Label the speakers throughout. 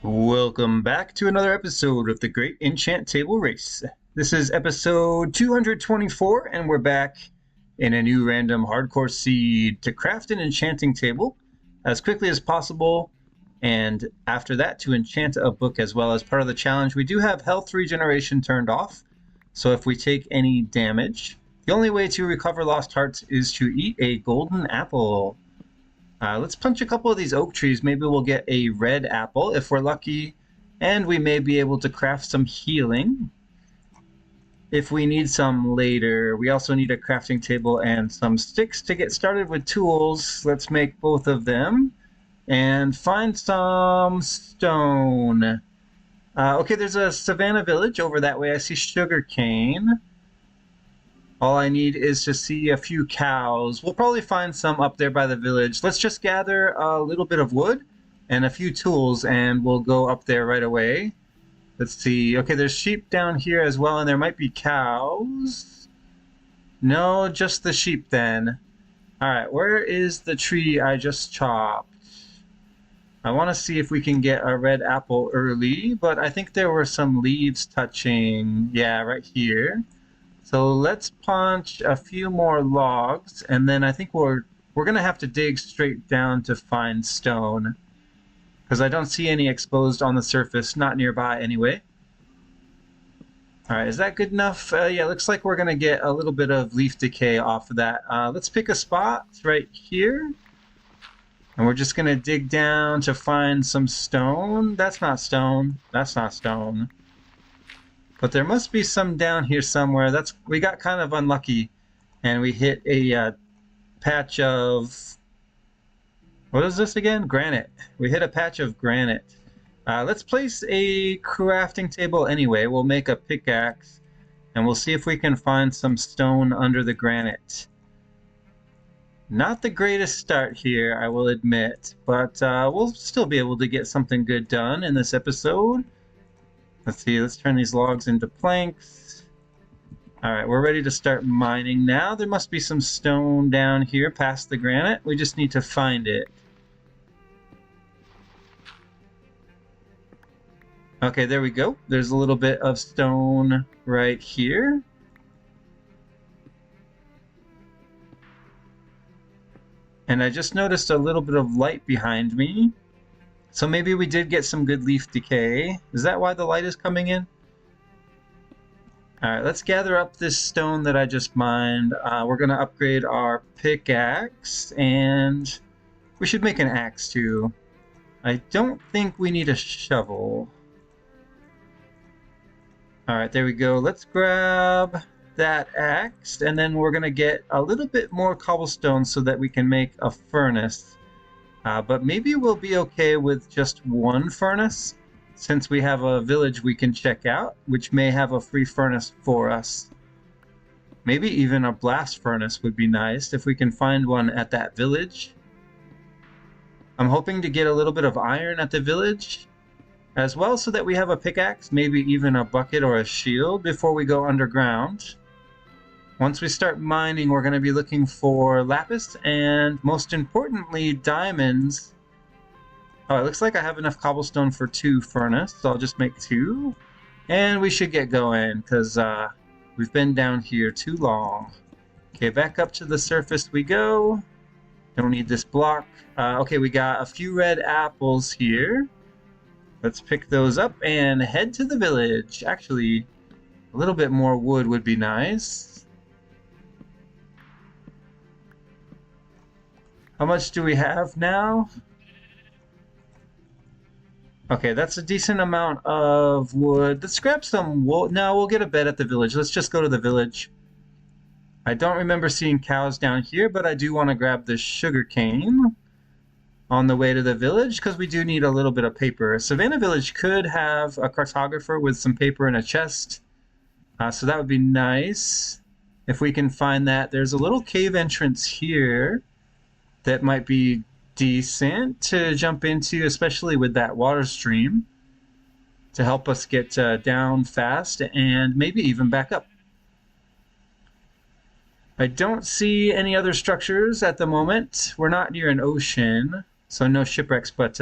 Speaker 1: Welcome back to another episode of the Great Enchant Table Race. This is episode 224, and we're back in a new random hardcore seed to craft an enchanting table as quickly as possible, and after that to enchant a book as well. As part of the challenge, we do have health regeneration turned off, so if we take any damage, the only way to recover lost hearts is to eat a golden apple. Let's punch a couple of these oak trees. Maybe we'll get a red apple if we're lucky, and we may be able to craft some healing if we need some later. We also need a crafting table and some sticks to get started with tools. Let's make both of them and find some stone. Okay, there's a savannah village over that way. I see sugar cane. All I need is to see a few cows. We'll probably find some up there by the village. Let's just gather a little bit of wood and a few tools, and we'll go up there right away. Let's see. Okay, there's sheep down here as well, and there might be cows. No, just the sheep then. All right, where is the tree I just chopped? I want to see if we can get a red apple early, but I think there were some leaves touching. Yeah, right here. So let's punch a few more logs, and then I think we're gonna have to dig straight down to find stone, because I don't see any exposed on the surface, not nearby anyway. All right, is that good enough? Yeah, looks like we're gonna get a little bit of leaf decay off of that. Let's pick a spot right here, and we're just gonna dig down to find some stone. That's not stone. That's not stone. But there must be some down here somewhere. We got kind of unlucky, and we hit a patch of, what is this again? Granite. We hit a patch of granite. Let's place a crafting table anyway. We'll make a pickaxe, and we'll see if we can find some stone under the granite. Not the greatest start here, I will admit, but we'll still be able to get something good done in this episode. Let's see, let's turn these logs into planks. All right, we're ready to start mining now. There must be some stone down here past the granite. We just need to find it. Okay, there we go. There's a little bit of stone right here. And I just noticed a little bit of light behind me. So maybe we did get some good leaf decay. Is that why the light is coming in? All right, let's gather up this stone that I just mined. We're gonna upgrade our pickaxe, and we should make an axe too. I don't think we need a shovel. All right, there we go. Let's grab that axe, and then we're gonna get a little bit more cobblestone so that we can make a furnace. But maybe we'll be okay with just one furnace, since we have a village we can check out, which may have a free furnace for us. Maybe even a blast furnace would be nice if we can find one at that village. I'm hoping to get a little bit of iron at the village as well, so that we have a pickaxe, maybe even a bucket or a shield before we go underground. Once we start mining, we're going to be looking for lapis and, most importantly, diamonds. Oh, it looks like I have enough cobblestone for 2 furnace, so I'll just make 2. And we should get going, because we've been down here too long. Okay, back up to the surface we go. Don't need this block. Okay, we got a few red apples here. Let's pick those up and head to the village. Actually, a little bit more wood would be nice. How much do we have now? Okay, that's a decent amount of wood. Let's grab some wool. No, we'll get a bed at the village. Let's just go to the village. I don't remember seeing cows down here, but I do want to grab the sugar cane on the way to the village, because we do need a little bit of paper. Savannah Village could have a cartographer with some paper in a chest, so that would be nice if we can find that. There's a little cave entrance here that might be decent to jump into, especially with that water stream, to help us get down fast and maybe even back up. I don't see any other structures at the moment. We're not near an ocean, so no shipwrecks, but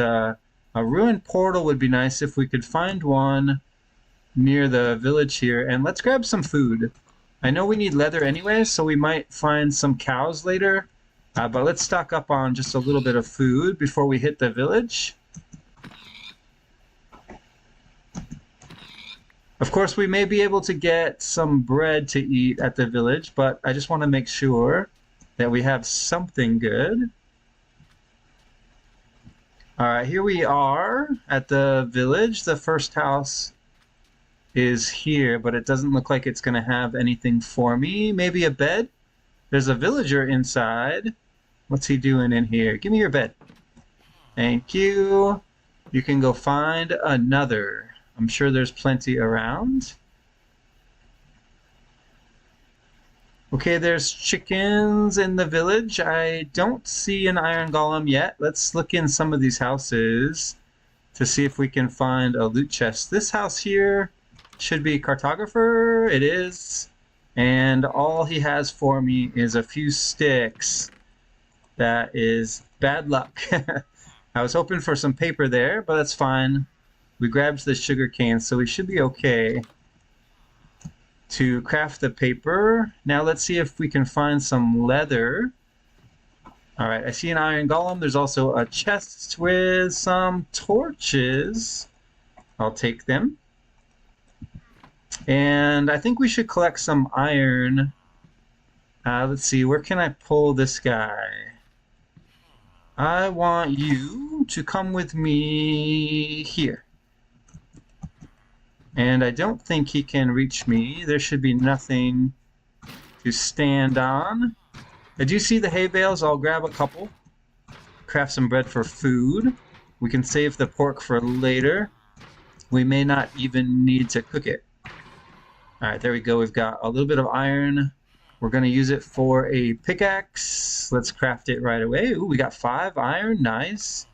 Speaker 1: A ruined portal would be nice if we could find one near the village here. And let's grab some food. I know we need leather anyway, so we might find some cows later. But let's stock up on just a little bit of food before we hit the village. Of course, we may be able to get some bread to eat at the village, but I just want to make sure that we have something good. All right, here we are at the village. The first house is here, but it doesn't look like it's going to have anything for me. Maybe a bed? There's a villager inside. What's he doing in here? Give me your bed. Thank you. You can go find another. I'm sure there's plenty around. Okay, there's chickens in the village. I don't see an iron golem yet. Let's look in some of these houses to see if we can find a loot chest. This house here should be cartographer. It is. And all he has for me is a few sticks. That is bad luck. I was hoping for some paper there, but that's fine. We grabbed the sugar cane, so we should be okay to craft the paper. Now let's see if we can find some leather. All right, I see an iron golem. There's also a chest with some torches. I'll take them. And I think we should collect some iron. Let's see, where can I pull this guy? I want you to come with me here. And I don't think he can reach me. There should be nothing to stand on. I do see the hay bales. I'll grab a couple. Craft some bread for food. We can save the pork for later. We may not even need to cook it. All right, there we go. We've got a little bit of iron. We're going to use it for a pickaxe. Let's craft it right away. Ooh, we got 5 iron. Nice.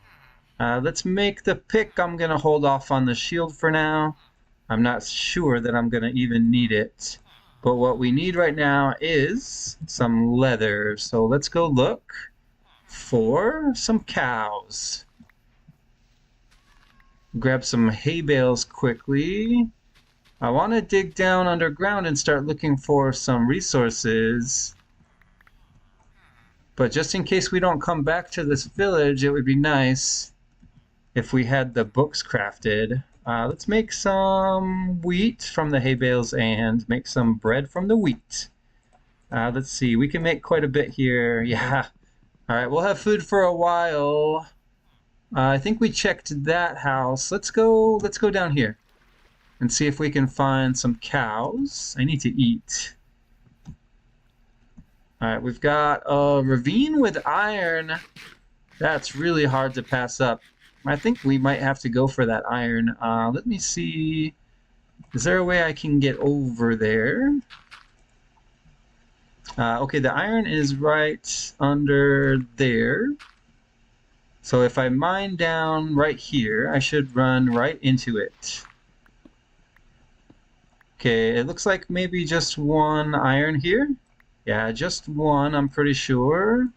Speaker 1: Let's make the pick. I'm going to hold off on the shield for now. I'm not sure that I'm going to even need it. But what we need right now is some leather. So let's go look for some cows. Grab some hay bales quickly. I want to dig down underground and start looking for some resources. But just in case we don't come back to this village, it would be nice if we had the books crafted. Let's make some wheat from the hay bales and make some bread from the wheat. Let's see, we can make quite a bit here. Yeah. All right, we'll have food for a while. I think we checked that house. Let's go down here and see if we can find some cows. I need to eat. All right, we've got a ravine with iron. That's really hard to pass up. I think we might have to go for that iron. Let me see. Is there a way I can get over there? Okay, the iron is right under there. So if I mine down right here, I should run right into it. Okay, it looks like maybe just 1 iron here. Yeah, just 1, I'm pretty sure.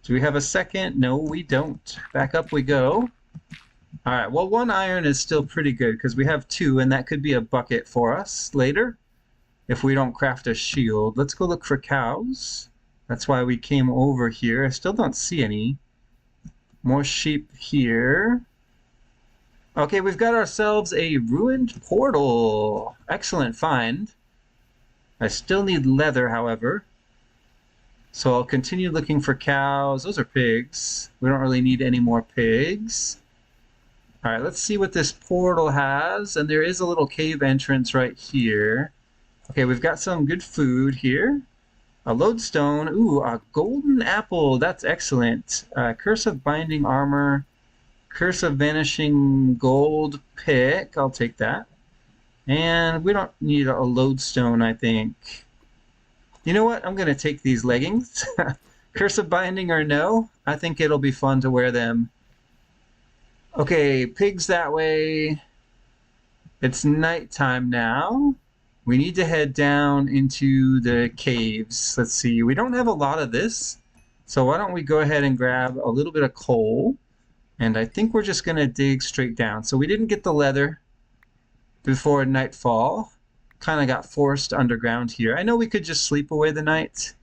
Speaker 1: Do we have a second? No, we don't. Back up we go. All right, well, 1 iron is still pretty good because we have 2, and that could be a bucket for us later if we don't craft a shield. Let's go look for cows. That's why we came over here. I still don't see any. More sheep here. Okay, we've got ourselves a ruined portal. Excellent find. I still need leather, however. So I'll continue looking for cows. Those are pigs. We don't really need any more pigs. All right, let's see what this portal has. And there is a little cave entrance right here. Okay, we've got some good food here. A lodestone. Ooh, a golden apple. That's excellent. Curse of binding armor. Curse of vanishing gold pick. I'll take that. And we don't need a lodestone, I think. You know what? I'm going to take these leggings. Curse of binding or no, I think it'll be fun to wear them. Okay, pigs that way. It's nighttime now. We need to head down into the caves. Let's see. We don't have a lot of this, so why don't we go ahead and grab a little bit of coal. And I think we're just going to dig straight down. So we didn't get the leather before nightfall. Kind of got forced underground here. I know we could just sleep away the night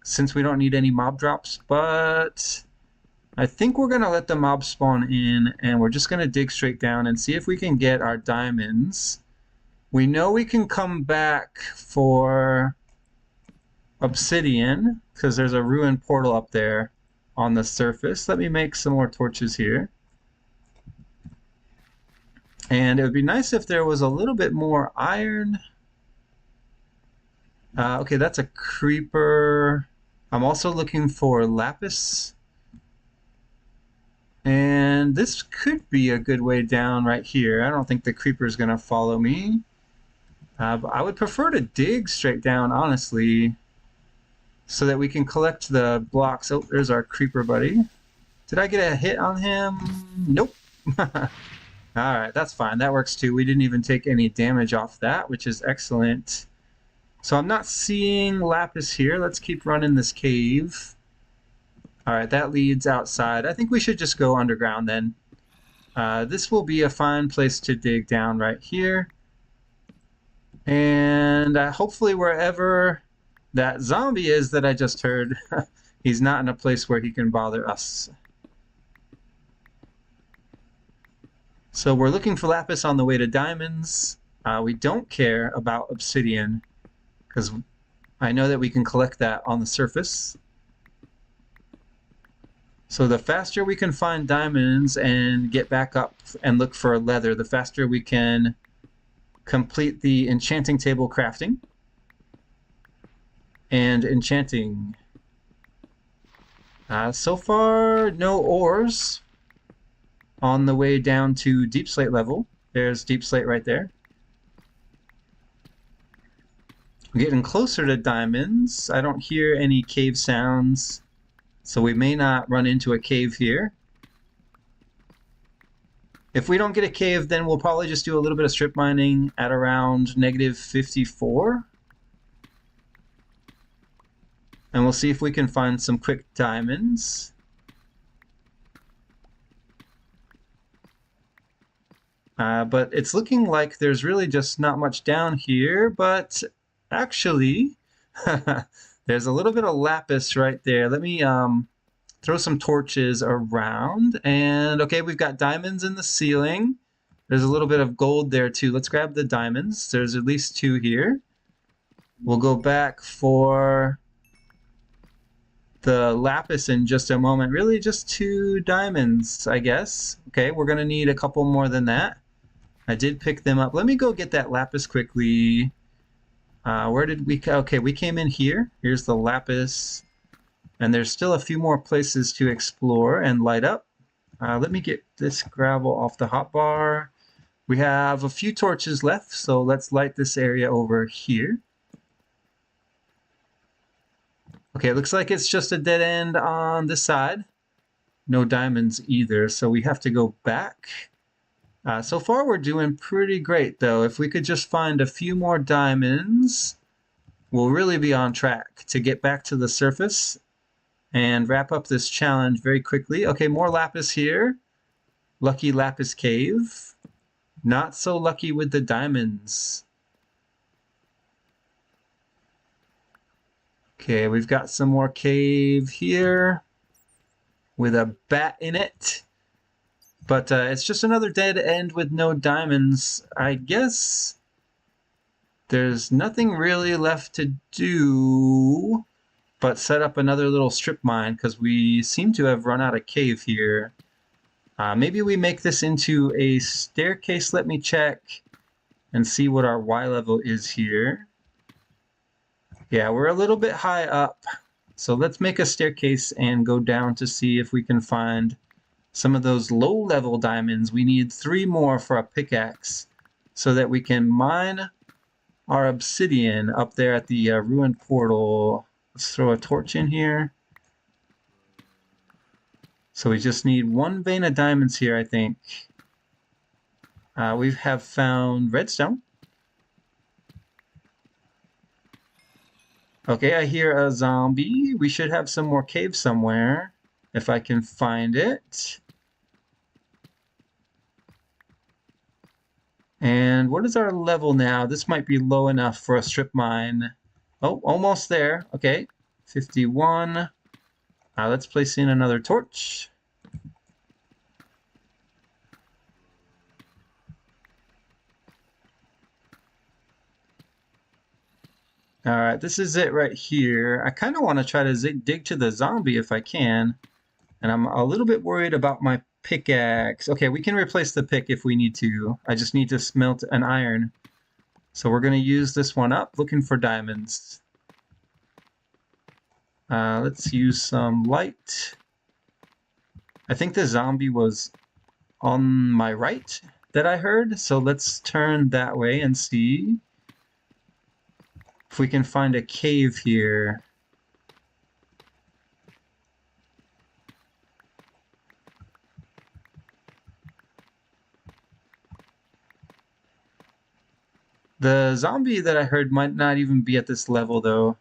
Speaker 1: since we don't need any mob drops, but I think we're going to let the mob spawn in, and we're just going to dig straight down and see if we can get our diamonds. We know we can come back for obsidian because there's a ruined portal up there on the surface. Let me make some more torches here. And it would be nice if there was a little bit more iron. Okay, that's a creeper. I'm also looking for lapis. And this could be a good way down right here. I don't think the creeper is going to follow me. But I would prefer to dig straight down, honestly, so that we can collect the blocks. Oh, there's our creeper buddy. Did I get a hit on him? Nope. Alright, that's fine. That works too. We didn't even take any damage off that, which is excellent. So I'm not seeing lapis here. Let's keep running this cave. Alright, that leads outside. I think we should just go underground then. This will be a fine place to dig down right here. And hopefully wherever that zombie is that I just heard, he's not in a place where he can bother us. So we're looking for lapis on the way to diamonds. We don't care about obsidian because I know that we can collect that on the surface. So the faster we can find diamonds and get back up and look for leather, the faster we can complete the enchanting table crafting and enchanting. So far, no ores on the way down to deep slate level. There's deep slate right there. We're getting closer to diamonds. I don't hear any cave sounds, so we may not run into a cave here. If we don't get a cave, then we'll probably just do a little bit of strip mining at around -54. And we'll see if we can find some quick diamonds. But it's looking like there's really just not much down here, but actually, there's a little bit of lapis right there. Let me throw some torches around, and okay, we've got diamonds in the ceiling. There's a little bit of gold there too. Let's grab the diamonds. There's at least 2 here. We'll go back for the lapis in just a moment. Really just 2 diamonds, I guess. Okay, we're gonna need a couple more than that. I did pick them up. Let me go get that lapis quickly. Where did we... Okay, we came in here. Here's the lapis. And there's still a few more places to explore and light up. Let me get this gravel off the hotbar. We have a few torches left, so let's light this area over here. Okay, it looks like it's just a dead end on this side. No diamonds either, so we have to go back. So far we're doing pretty great though. If we could just find a few more diamonds, we'll really be on track to get back to the surface and wrap up this challenge very quickly. Okay, more lapis here. Lucky lapis cave. Not so lucky with the diamonds. Okay, we've got some more cave here with a bat in it. But it's just another dead end with no diamonds. I guess there's nothing really left to do but set up another little strip mine because we seem to have run out of cave here. Maybe we make this into a staircase. Let me check and see what our Y level is here. Yeah, we're a little bit high up. So let's make a staircase and go down to see if we can find some of those low-level diamonds. We need 3 more for a pickaxe so that we can mine our obsidian up there at the ruined portal. Let's throw a torch in here. So we just need 1 vein of diamonds here, I think. We have found redstone. Okay, I hear a zombie. We should have some more caves somewhere, if I can find it. And what is our level now? This might be low enough for a strip mine. Oh, almost there. Okay, 51. Let's place in another torch. All right, this is it right here. I kind of want to try to dig to the zombie if I can. And I'm a little bit worried about my pickaxe. Okay, we can replace the pick if we need to. I just need to smelt an iron. So we're going to use this one up, looking for diamonds. Let's use some light. I think the zombie was on my right that I heard. So let's turn that way and see if we can find a cave here. The zombie that I heard might not even be at this level, though.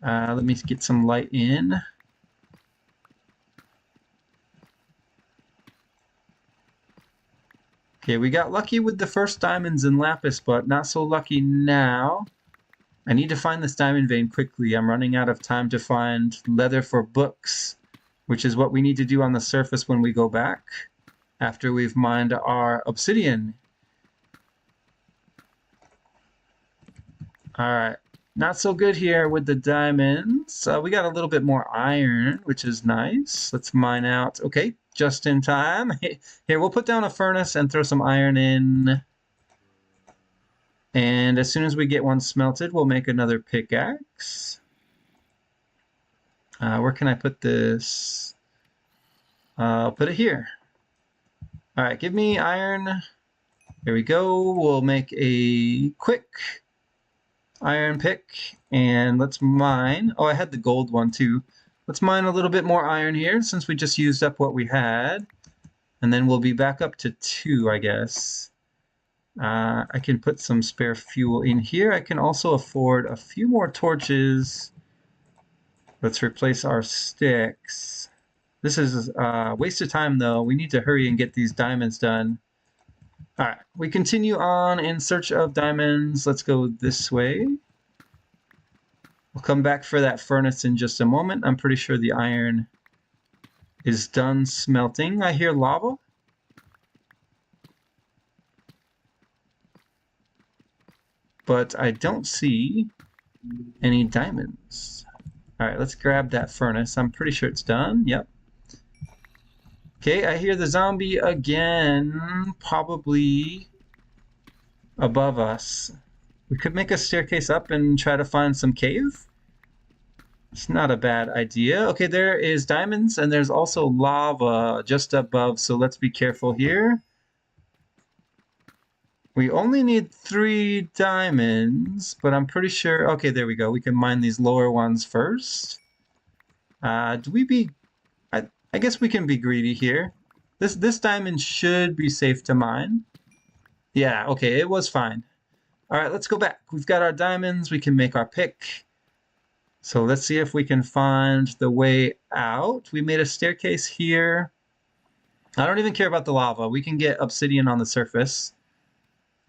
Speaker 1: Let me get some light in. Okay, we got lucky with the first diamonds and lapis, but not so lucky now. I need to find this diamond vein quickly. I'm running out of time to find leather for books, which is what we need to do on the surface when we go back, after we've mined our obsidian. Alright, not so good here with the diamonds. We got a little bit more iron, which is nice. Let's mine out. Okay, just in time. Here, we'll put down a furnace and throw some iron in. And as soon as we get one smelted, we'll make another pickaxe. Where can I put this? I'll put it here. Alright, give me iron. There we go. We'll make a quick iron pick, and let's mine. Oh, I had the gold one too. Let's mine a little bit more iron here since we just used up what we had. And then we'll be back up to 2, I guess. I can put some spare fuel in here. I can also afford a few more torches. Let's replace our sticks. This is a waste of time, though. We need to hurry and get these diamonds done. All right, we continue on in search of diamonds. Let's go this way. We'll come back for that furnace in just a moment. I'm pretty sure the iron is done smelting. I hear lava. But I don't see any diamonds. All right, let's grab that furnace. I'm pretty sure it's done. Yep. Okay, I hear the zombie again, probably above us. We could make a staircase up and try to find some cave. It's not a bad idea. Okay, there is diamonds, and there's also lava just above, so let's be careful here. We only need 3 diamonds, but I'm pretty sure... Okay, there we go. We can mine these lower ones first. Do we be... I guess we can be greedy here. This diamond should be safe to mine. Yeah, okay, it was fine. All right, let's go back. We've got our diamonds. We can make our pick. So let's see if we can find the way out. We made a staircase here. I don't even care about the lava. We can get obsidian on the surface.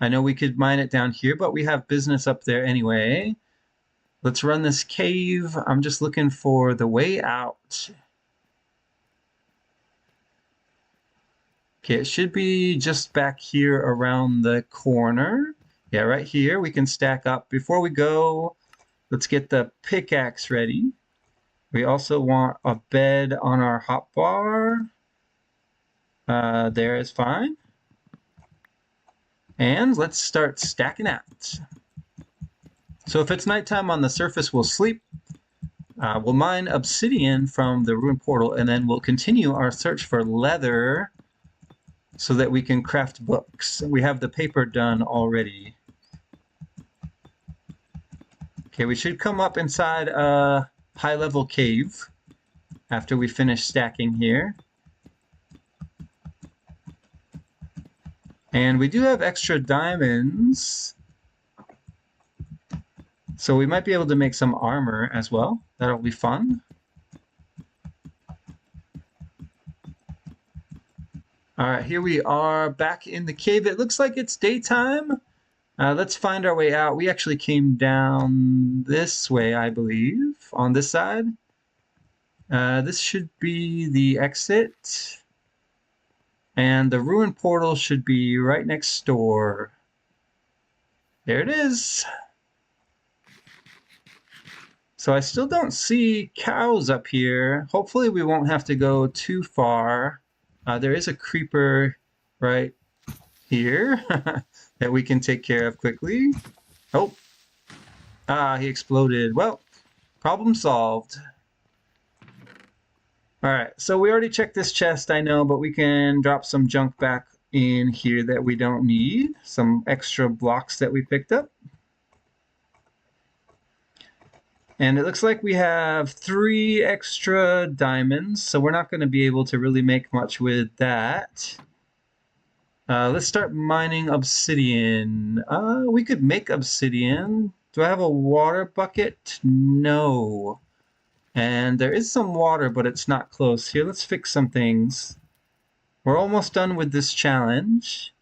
Speaker 1: I know we could mine it down here, but we have business up there anyway. Let's run this cave. I'm just looking for the way out. Okay, it should be just back here around the corner. Yeah, right here. We can stack up. Before we go, let's get the pickaxe ready. We also want a bed on our hotbar. There is fine. And let's start stacking out. So if it's nighttime on the surface, we'll sleep. We'll mine obsidian from the ruined portal, and then we'll continue our search for leather so that we can craft books. We have the paper done already. Okay, we should come up inside a high-level cave after we finish stacking here. And we do have extra diamonds, so we might be able to make some armor as well. That'll be fun. All right, here we are back in the cave. It looks like it's daytime. Let's find our way out. We actually came down this way, I believe, on this side. This should be the exit. And the ruin portal should be right next door. There it is. So I still don't see cows up here. Hopefully we won't have to go too far. There is a creeper right here that we can take care of quickly. Oh, he exploded. Well, problem solved. All right, so we already checked this chest, I know, but we can drop some junk back in here that we don't need. Some extra blocks that we picked up. And it looks like we have 3 extra diamonds, so we're not going to be able to really make much with that. Let's start mining obsidian. We could make obsidian. Do I have a water bucket? No. And there is some water, but it's not close. Here, let's fix some things. We're almost done with this challenge.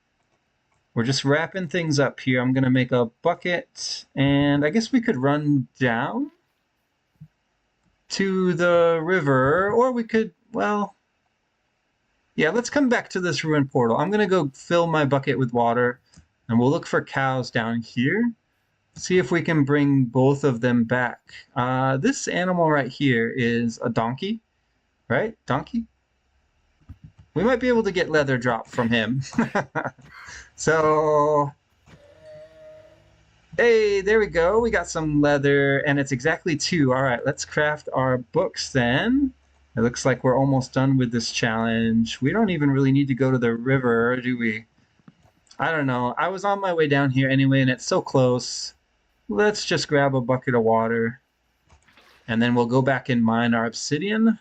Speaker 1: We're just wrapping things up here. I'm going to make a bucket, and I guess we could run down to the river, or we could, well, yeah, let's come back to this ruin portal. I'm going to go fill my bucket with water, and we'll look for cows down here. See if we can bring both of them back. This animal right here is a donkey, right? Donkey? We might be able to get leather drop from him. So, hey, there we go. We got some leather, and it's exactly 2. All right, let's craft our books then. It looks like we're almost done with this challenge. We don't even really need to go to the river, do we? I don't know. I was on my way down here anyway, and it's so close. Let's just grab a bucket of water, and then we'll go back and mine our obsidian.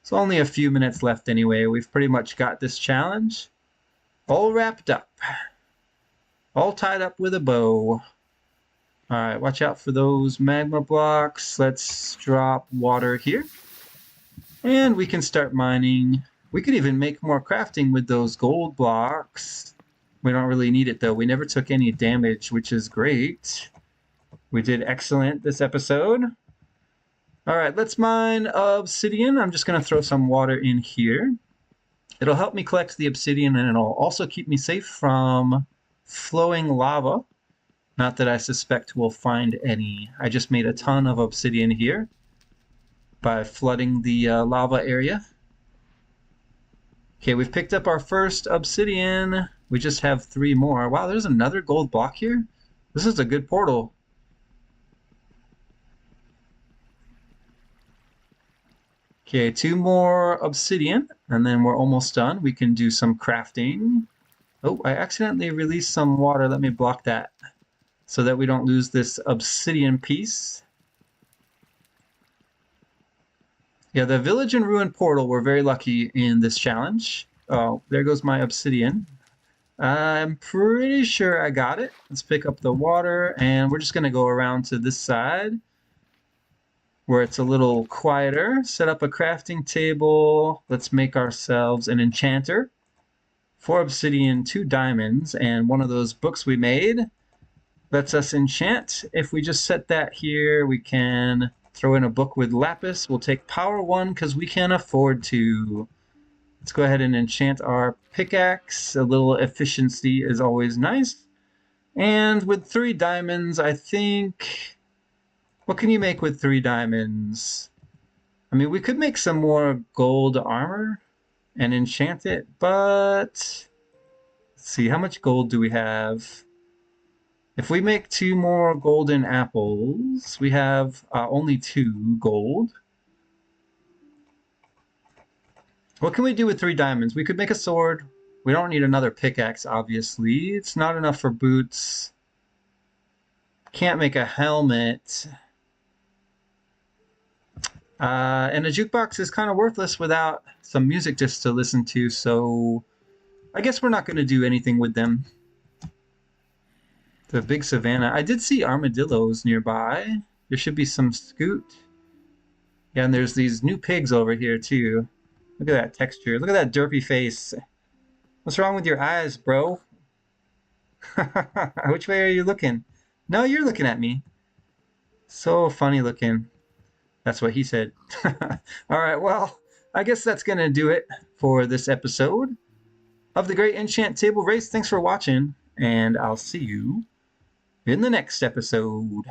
Speaker 1: It's only a few minutes left anyway. We've pretty much got this challenge all wrapped up, all tied up with a bow. All right, watch out for those magma blocks. Let's drop water here, and we can start mining. We could even make more crafting with those gold blocks. We don't really need it, though. We never took any damage, which is great. We did excellent this episode. All right, let's mine obsidian. I'm just going to throw some water in here. It'll help me collect the obsidian, and it'll also keep me safe from flowing lava. Not that I suspect we'll find any. I just made a ton of obsidian here by flooding the lava area. Okay, we've picked up our first obsidian. We just have 3 more. Wow, there's another gold block here. This is a good portal. Okay, 2 more obsidian, and then we're almost done. We can do some crafting. Oh, I accidentally released some water. Let me block that so that we don't lose this obsidian piece. Yeah, the village and ruin portal were very lucky in this challenge. Oh, there goes my obsidian. I'm pretty sure I got it. Let's pick up the water, and we're just going to go around to this side where it's a little quieter. Set up a crafting table. Let's make ourselves an enchanter. 4 obsidian, 2 diamonds, and one of those books we made lets us enchant. If we just set that here, we can throw in a book with lapis. We'll take power 1 because we can afford to. Let's go ahead and enchant our pickaxe. A little efficiency is always nice. And with 3 diamonds, I think... What can you make with 3 diamonds? I mean, we could make some more gold armor and enchant it, but... Let's see, how much gold do we have? If we make 2 more golden apples, we have only 2 gold. What can we do with 3 diamonds? We could make a sword. We don't need another pickaxe, obviously. It's not enough for boots. Can't make a helmet. And a jukebox is kind of worthless without some music just to listen to, so I guess we're not going to do anything with them. The big savanna. I did see armadillos nearby. There should be some scoot. Yeah, and there's these new pigs over here too. Look at that texture. Look at that derpy face. What's wrong with your eyes, bro? Which way are you looking? No, you're looking at me. So funny looking. That's what he said. All right, well, I guess that's going to do it for this episode of the Great Enchant Table Race. Thanks for watching, and I'll see you in the next episode.